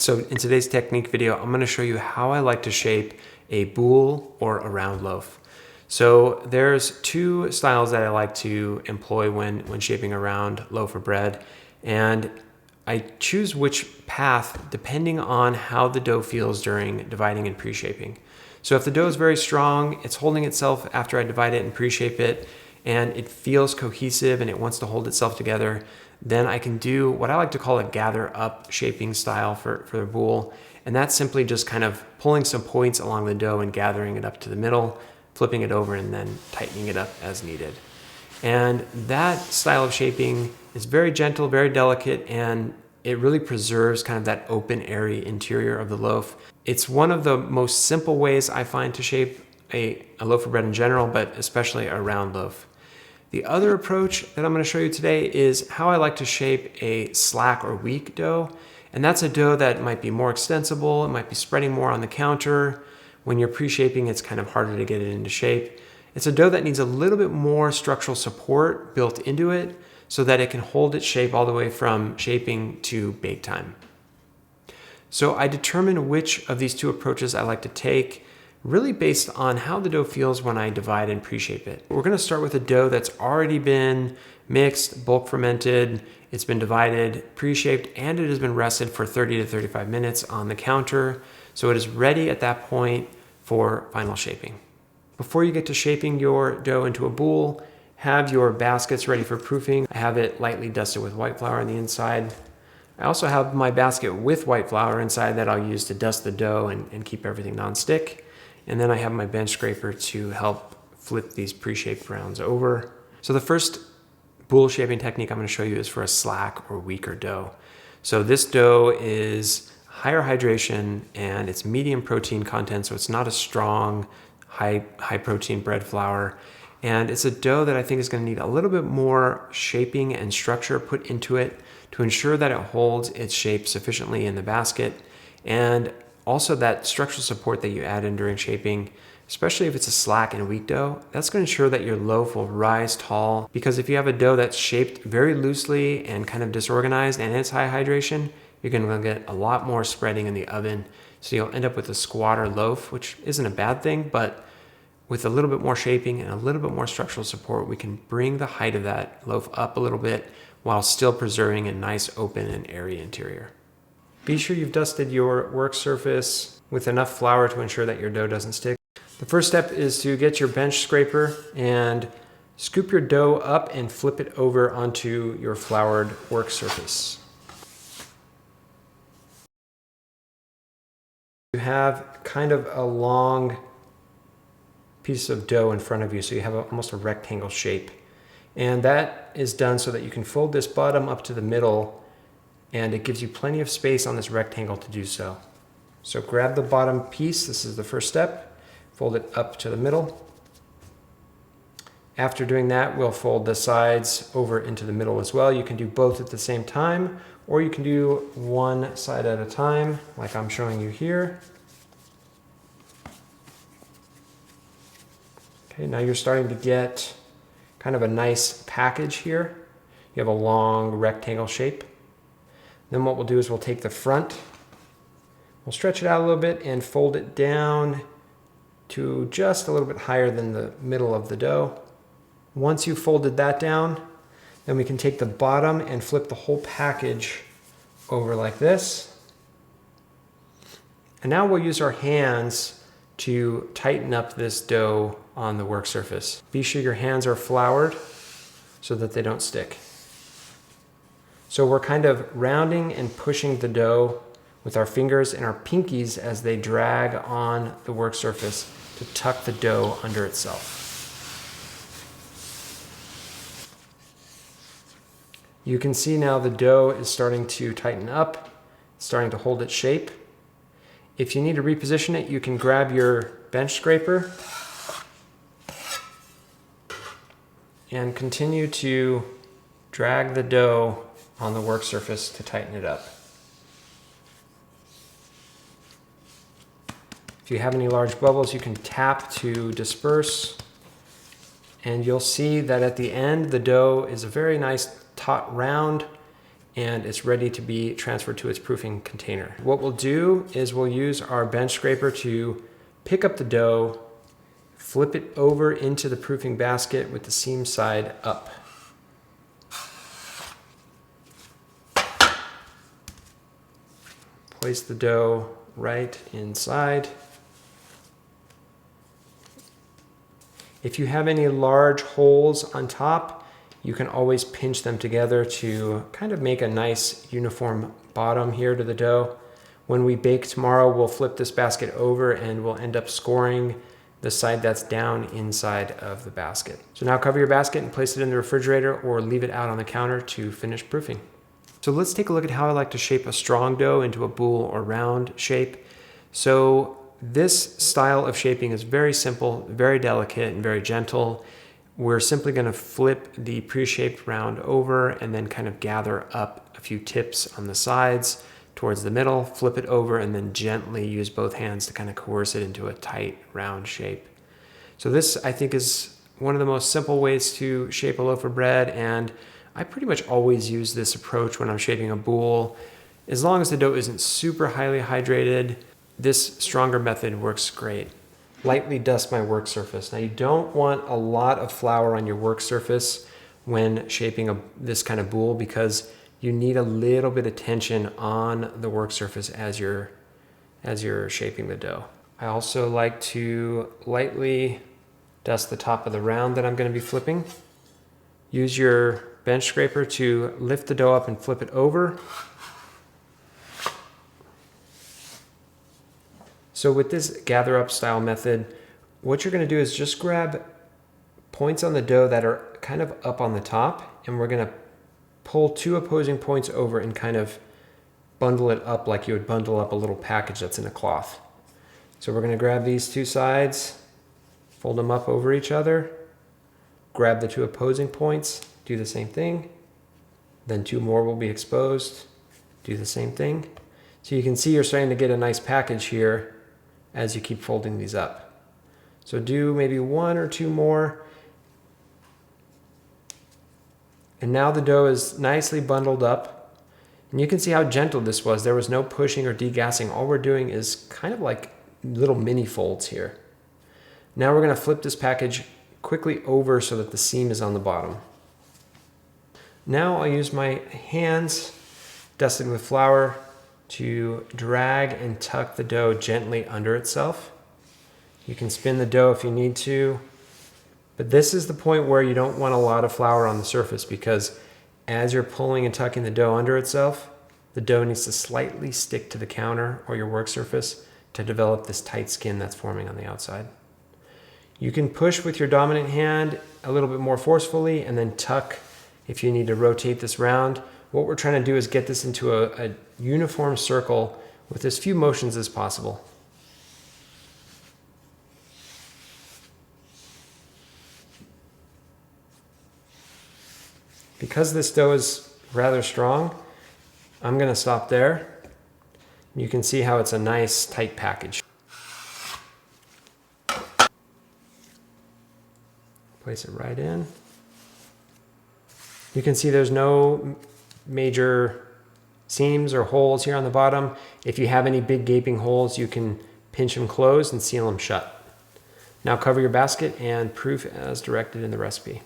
So in today's technique video, I'm going to show you how I like to shape a boule or a round loaf. So there's two styles that I like to employ when shaping a round loaf of bread, and I choose which path depending on how the dough feels during dividing and pre-shaping. So if the dough is very strong, it's holding itself after I divide it and pre-shape it, and it feels cohesive and it wants to hold itself together, then I can do what I like to call a gather up shaping style for the boule. And that's simply just kind of pulling some points along the dough and gathering it up to the middle, flipping it over, and then tightening it up as needed. And that style of shaping is very gentle, very delicate, and it really preserves kind of that open, airy interior of the loaf. It's one of the most simple ways I find to shape a loaf of bread in general, but especially a round loaf. The other approach that I'm going to show you today is how I like to shape a slack or weak dough. And that's a dough that might be more extensible, it might be spreading more on the counter. When you're pre-shaping, it's kind of harder to get it into shape. It's a dough that needs a little bit more structural support built into it so that it can hold its shape all the way from shaping to bake time. So I determine which of these two approaches I like to take really based on how the dough feels when I divide and pre-shape it. We're going to start with a dough that's already been mixed, bulk fermented, it's been divided, pre-shaped, and it has been rested for 30 to 35 minutes on the counter. So it is ready at that point for final shaping. Before you get to shaping your dough into a boule, have your baskets ready for proofing. I have it lightly dusted with white flour on the inside. I also have my basket with white flour inside that I'll use to dust the dough and keep everything non-stick. And then I have my bench scraper to help flip these pre-shaped rounds over. So the first boule shaping technique I'm going to show you is for a slack or weaker dough. So this dough is higher hydration and it's medium protein content, so it's not a strong, high protein bread flour. And it's a dough that I think is going to need a little bit more shaping and structure put into it to ensure that it holds its shape sufficiently in the basket. And also that structural support that you add in during shaping, especially if it's a slack and weak dough, that's going to ensure that your loaf will rise tall. Because if you have a dough that's shaped very loosely and kind of disorganized and it's high hydration, you're going to get a lot more spreading in the oven. So you'll end up with a squatter loaf, which isn't a bad thing, but with a little bit more shaping and a little bit more structural support, we can bring the height of that loaf up a little bit while still preserving a nice open and airy interior. Be sure you've dusted your work surface with enough flour to ensure that your dough doesn't stick. The first step is to get your bench scraper and scoop your dough up and flip it over onto your floured work surface. You have kind of a long piece of dough in front of you, so you have almost a rectangle shape. And that is done so that you can fold this bottom up to the middle, and it gives you plenty of space on this rectangle to do so. So grab the bottom piece, this is the first step, fold it up to the middle. After doing that, we'll fold the sides over into the middle as well. You can do both at the same time, or you can do one side at a time, like I'm showing you here. Okay, now you're starting to get kind of a nice package here. You have a long rectangle shape. Then what we'll do is we'll take the front, we'll stretch it out a little bit and fold it down to just a little bit higher than the middle of the dough. Once you've folded that down, then we can take the bottom and flip the whole package over like this. And now we'll use our hands to tighten up this dough on the work surface. Be sure your hands are floured so that they don't stick. So we're kind of rounding and pushing the dough with our fingers and our pinkies as they drag on the work surface to tuck the dough under itself. You can see now the dough is starting to tighten up, starting to hold its shape. If you need to reposition it, you can grab your bench scraper and continue to drag the dough on the work surface to tighten it up. If you have any large bubbles, you can tap to disperse, and you'll see that at the end the dough is a very nice taut round, and it's ready to be transferred to its proofing container. What we'll do is we'll use our bench scraper to pick up the dough, flip it over into the proofing basket with the seam side up. Place the dough right inside. If you have any large holes on top, you can always pinch them together to kind of make a nice uniform bottom here to the dough. When we bake tomorrow, we'll flip this basket over and we'll end up scoring the side that's down inside of the basket. So now cover your basket and place it in the refrigerator or leave it out on the counter to finish proofing. So let's take a look at how I like to shape a strong dough into a boule or round shape. So this style of shaping is very simple, very delicate, and very gentle. We're simply going to flip the pre-shaped round over and then kind of gather up a few tips on the sides towards the middle, flip it over, and then gently use both hands to kind of coerce it into a tight round shape. So this, I think, is one of the most simple ways to shape a loaf of bread, and I pretty much always use this approach when I'm shaping a boule. As long as the dough isn't super highly hydrated, this stronger method works great. Lightly dust my work surface. Now you don't want a lot of flour on your work surface when shaping this kind of boule because you need a little bit of tension on the work surface as you're shaping the dough. I also like to lightly dust the top of the round that I'm going to be flipping. Use your bench scraper to lift the dough up and flip it over. So with this gather up style method, what you're going to do is just grab points on the dough that are kind of up on the top, and we're going to pull two opposing points over and kind of bundle it up like you would bundle up a little package that's in a cloth. So we're going to grab these two sides, fold them up over each other, grab the two opposing points, do the same thing, then two more will be exposed, do the same thing. So you can see you're starting to get a nice package here as you keep folding these up. So do maybe one or two more. And now the dough is nicely bundled up. And you can see how gentle this was. There was no pushing or degassing. All we're doing is kind of like little mini folds here. Now we're going to flip this package quickly over so that the seam is on the bottom. Now I'll use my hands dusted with flour to drag and tuck the dough gently under itself. You can spin the dough if you need to, but this is the point where you don't want a lot of flour on the surface because as you're pulling and tucking the dough under itself, the dough needs to slightly stick to the counter or your work surface to develop this tight skin that's forming on the outside. You can push with your dominant hand a little bit more forcefully and then tuck if you need to rotate this round. What we're trying to do is get this into a uniform circle with as few motions as possible. Because this dough is rather strong, I'm going to stop there. You can see how it's a nice tight package. Place it right in. You can see there's no major seams or holes here on the bottom. If you have any big gaping holes, you can pinch them closed and seal them shut. Now cover your basket and proof as directed in the recipe.